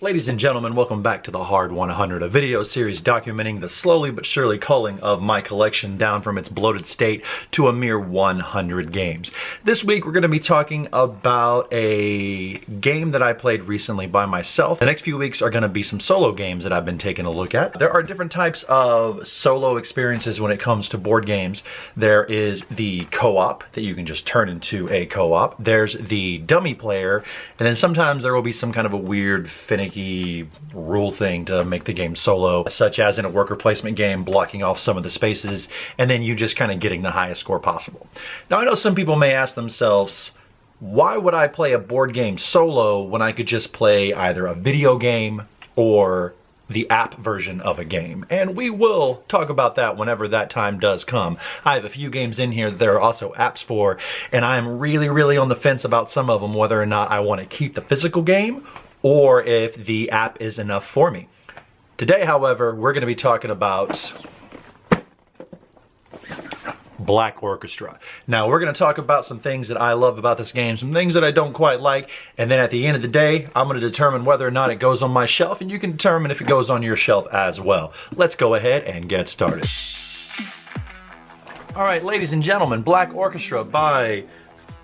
Ladies and gentlemen, welcome back to the Hard 100, a video series documenting the slowly but surely culling of my collection down from its bloated state to a mere 100 games. This week we're going to be talking about a game that I played recently by myself. The next few weeks are going to be some solo games that I've been taking a look at. There are different types of solo experiences when it comes to board games. There is the co-op that you can just turn into a co-op. There's the dummy player, and then sometimes there will be some kind of a weird finicky rule thing to make the game solo, such as in a worker placement game, blocking off some of the spaces and then you just kind of getting the highest score possible. Now I know some people may ask themselves, why would I play a board game solo when I could just play either a video game or the app version of a game? And we will talk about that whenever that time does come. I have a few games in here that there are also apps for, and I'm really on the fence about some of them, whether or not I want to keep the physical game or if the app is enough for me. Today, however, we're going to be talking about Black Orchestra. Now, we're going to talk about some things that I love about this game, some things that I don't quite like, and then at the end of the day, I'm going to determine whether or not it goes on my shelf, and you can determine if it goes on your shelf as well. Let's go ahead and get started. All right, ladies and gentlemen, Black Orchestra by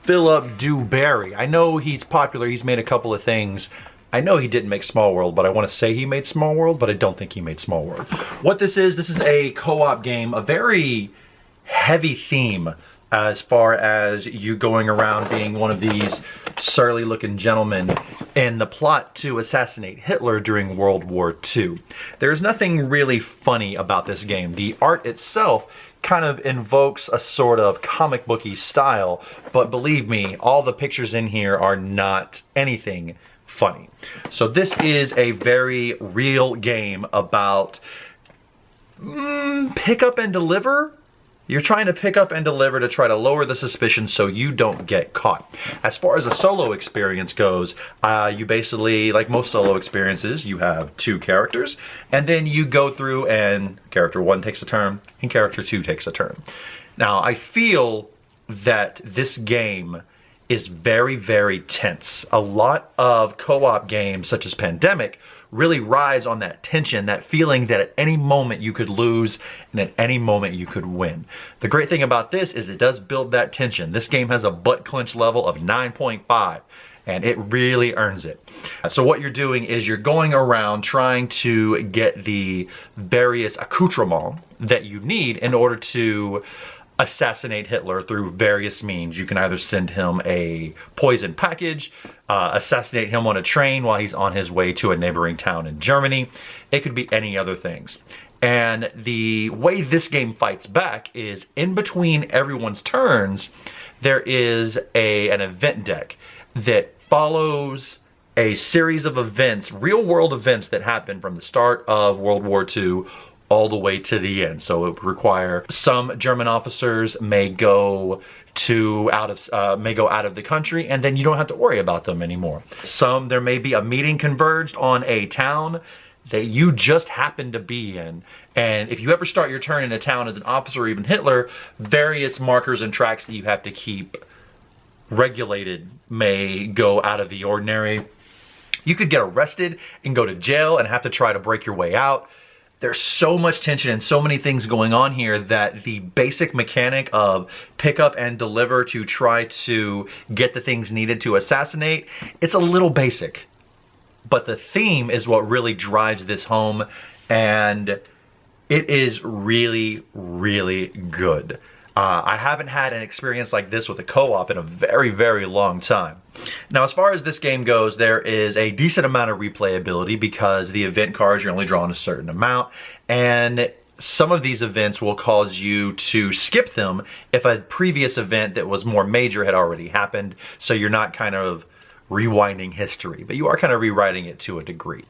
Philip Dewberry. I know he's popular. He's made a couple of things. I know he didn't make Small World, but I want to say he made Small World, but I don't think he made Small World. What this is a co-op game, a very heavy theme as far as you going around being one of these surly looking gentlemen in the plot to assassinate Hitler during World War II. There's nothing really funny about this game. The art itself kind of invokes a sort of comic booky style, but believe me, all the pictures in here are not anything funny. So this is a very real game about pick up and deliver. You're trying to pick up and deliver to try to lower the suspicion so you don't get caught. As far as a solo experience goes, you basically, like most solo experiences, you have two characters, and then you go through and character one takes a turn and character two takes a turn. Now, I feel that this game is very tense. A lot of co-op games, such as Pandemic, really rides on that tension, that feeling that at any moment you could lose and at any moment you could win. The great thing about this is it does build that tension. This game has a butt clench level of 9.5 and it really earns it. So what you're doing is you're going around trying to get the various accoutrements that you need in order to assassinate Hitler through various means. You can either send him a poison package, assassinate him on a train while he's on his way to a neighboring town in Germany. It could be any other things. And the way this game fights back is in between everyone's turns, there is an event deck that follows a series of events, real world events that happen from the start of World War II all the way to the end. So it would require some German officers may go out of the country, and then you don't have to worry about them anymore. Some, there may be a meeting converged on a town that you just happen to be in. And if you ever start your turn in a town as an officer or even Hitler, various markers and tracks that you have to keep regulated may go out of the ordinary. You could get arrested and go to jail and have to try to break your way out. There's so much tension and so many things going on here that the basic mechanic of pick up and deliver to try to get the things needed to assassinate, it's a little basic. But the theme is what really drives this home, and it is really good. I haven't had an experience like this with a co-op in a very long time. Now, as far as this game goes, there is a decent amount of replayability because the event cards, you're only drawing a certain amount, and some of these events will cause you to skip them if a previous event that was more major had already happened, so you're not kind of rewinding history, but you are kind of rewriting it to a degree.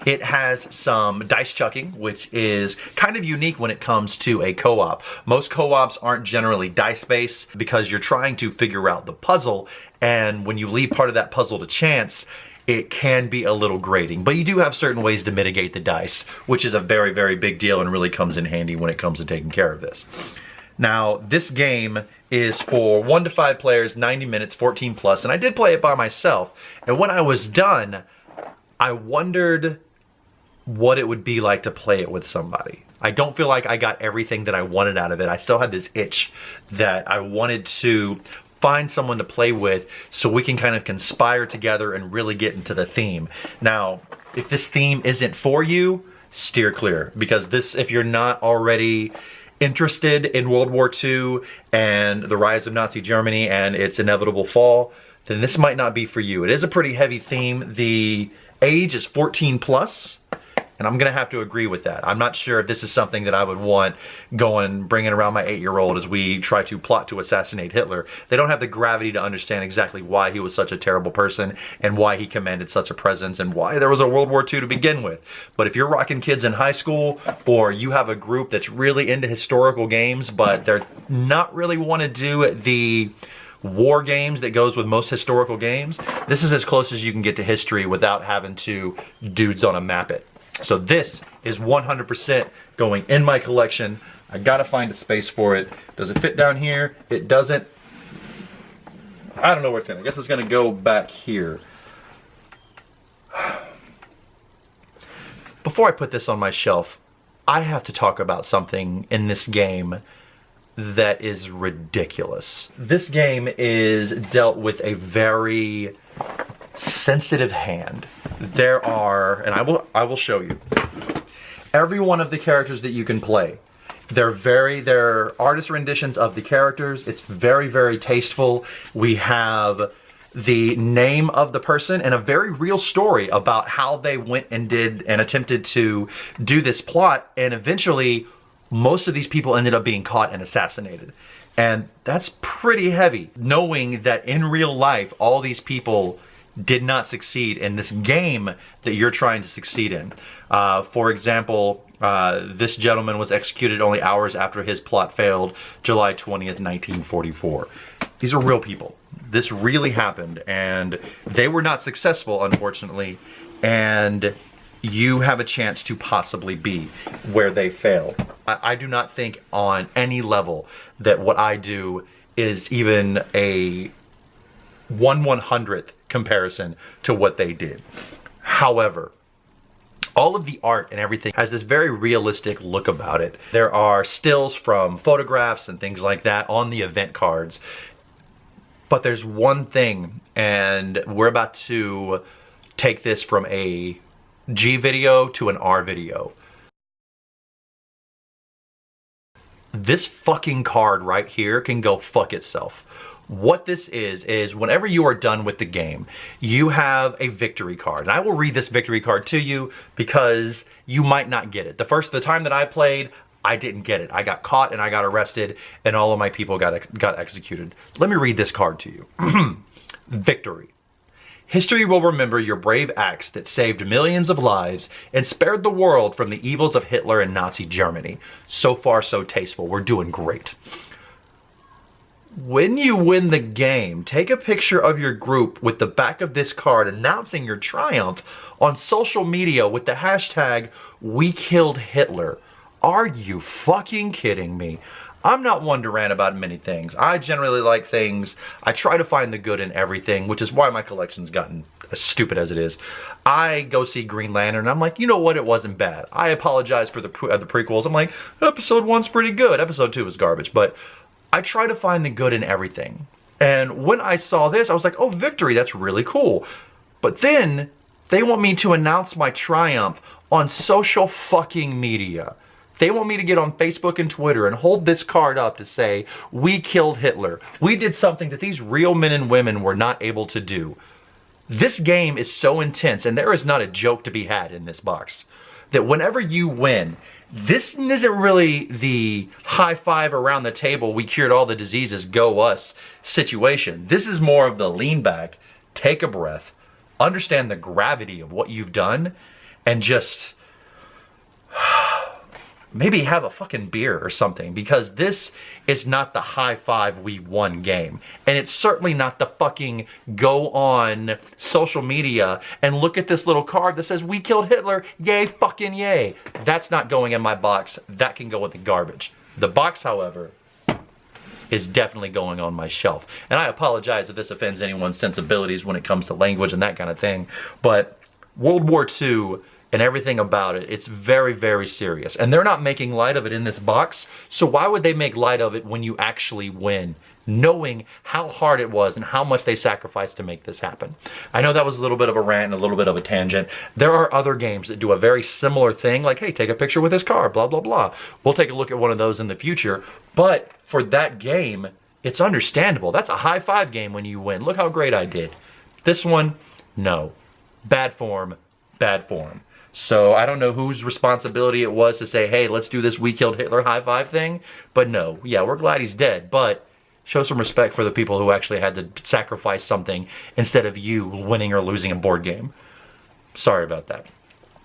It has some dice chucking, which is kind of unique when it comes to a co-op. Most co-ops aren't generally dice-based because you're trying to figure out the puzzle, and when you leave part of that puzzle to chance, it can be a little grating. But you do have certain ways to mitigate the dice, which is a very big deal and really comes in handy when it comes to taking care of this. Now, this game is for 1 to 5 players, 90 minutes, 14 plus, and I did play it by myself. And when I was done, I wondered what it would be like to play it with somebody. I don't feel like I got everything that I wanted out of it. I still had this itch that I wanted to find someone to play with so we can kind of conspire together and really get into the theme. Now, if this theme isn't for you, steer clear, because this, if you're not already interested in World War II and the rise of Nazi Germany and its inevitable fall, then this might not be for you. It is a pretty heavy theme. The age is 14 plus. And I'm gonna have to agree with that. I'm not sure if this is something that I would want bringing around my 8-year-old as we try to plot to assassinate Hitler. They don't have the gravity to understand exactly why he was such a terrible person and why he commanded such a presence and why there was a World War II to begin with. But if you're rocking kids in high school, or you have a group that's really into historical games, but they're not really want to do the war games that goes with most historical games, this is as close as you can get to history without having to dudes on a map it. So this is 100% going in my collection. I gotta find a space for it. Does it fit down here? It doesn't. I don't know where it's in. I guess it's gonna go back here. Before I put this on my shelf, I have to talk about something in this game that is ridiculous. This game is dealt with a very sensitive hand. There are, and I will show you, every one of the characters that you can play. They're artist renditions of the characters. It's very, very tasteful. We have the name of the person and a very real story about how they went and did and attempted to do this plot, and eventually most of these people ended up being caught and assassinated. And that's pretty heavy, knowing that in real life all these people did not succeed in this game that you're trying to succeed in. For example, this gentleman was executed only hours after his plot failed, July 20th, 1944. These are real people. This really happened, and they were not successful, unfortunately, and you have a chance to possibly be where they failed. I do not think on any level that what I do is even a 1/100th comparison to what they did. However, all of the art and everything has this very realistic look about it. There are stills from photographs and things like that on the event cards. But there's one thing, and we're about to take this from a G video to an R video. This fucking card right here can go fuck itself. What this is whenever you are done with the game, you have a victory card. And I will read this victory card to you because you might not get it. The time that I played, I didn't get it. I got caught and I got arrested and all of my people got executed. Let me read this card to you. Victory. History will remember your brave acts that saved millions of lives and spared the world from the evils of Hitler and Nazi Germany. So far, so tasteful. We're doing great. When you win the game, take a picture of your group with the back of this card announcing your triumph on social media with the hashtag #WeKilledHitler. Are you fucking kidding me? I'm not one to rant about many things. I generally like things. I try to find the good in everything, which is why my collection's gotten as stupid as it is. I go see Green Lantern and I'm like, you know what? It wasn't bad. I apologize for the prequels. I'm like, episode 1's pretty good. Episode 2 is garbage. But I try to find the good in everything. And when I saw this, I was like, oh, victory, that's really cool. But then they want me to announce my triumph on social fucking media. They want me to get on Facebook and Twitter and hold this card up to say, we killed Hitler. We did something that these real men and women were not able to do. This game is so intense, and there is not a joke to be had in this box, that whenever you win, this isn't really the high five around the table, we cured all the diseases, go us situation. This is more of the lean back, take a breath, understand the gravity of what you've done, and just maybe have a fucking beer or something, because this is not the high five we won game. And it's certainly not the fucking go on social media and look at this little card that says we killed Hitler, yay fucking yay. That's not going in my box. That can go in the garbage. The box, however, is definitely going on my shelf. And I apologize if this offends anyone's sensibilities when it comes to language and that kind of thing, but World War II and everything about it, it's very, very serious. And they're not making light of it in this box, so why would they make light of it when you actually win? Knowing how hard it was and how much they sacrificed to make this happen. I know that was a little bit of a rant and a little bit of a tangent. There are other games that do a very similar thing, like, hey, take a picture with this car, blah, blah, blah. We'll take a look at one of those in the future. But for that game, it's understandable. That's a high five game when you win. Look how great I did. This one, no. Bad form, bad form. So I don't know whose responsibility it was to say, hey, let's do this We Killed Hitler high five thing. But no, yeah, we're glad he's dead, but show some respect for the people who actually had to sacrifice something instead of you winning or losing a board game. Sorry about that.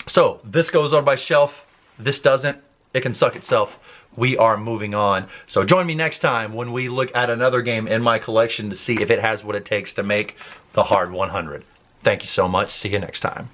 So this goes on my shelf. This doesn't. It can suck itself. We are moving on. So join me next time when we look at another game in my collection to see if it has what it takes to make the hard 100. Thank you so much. See you next time.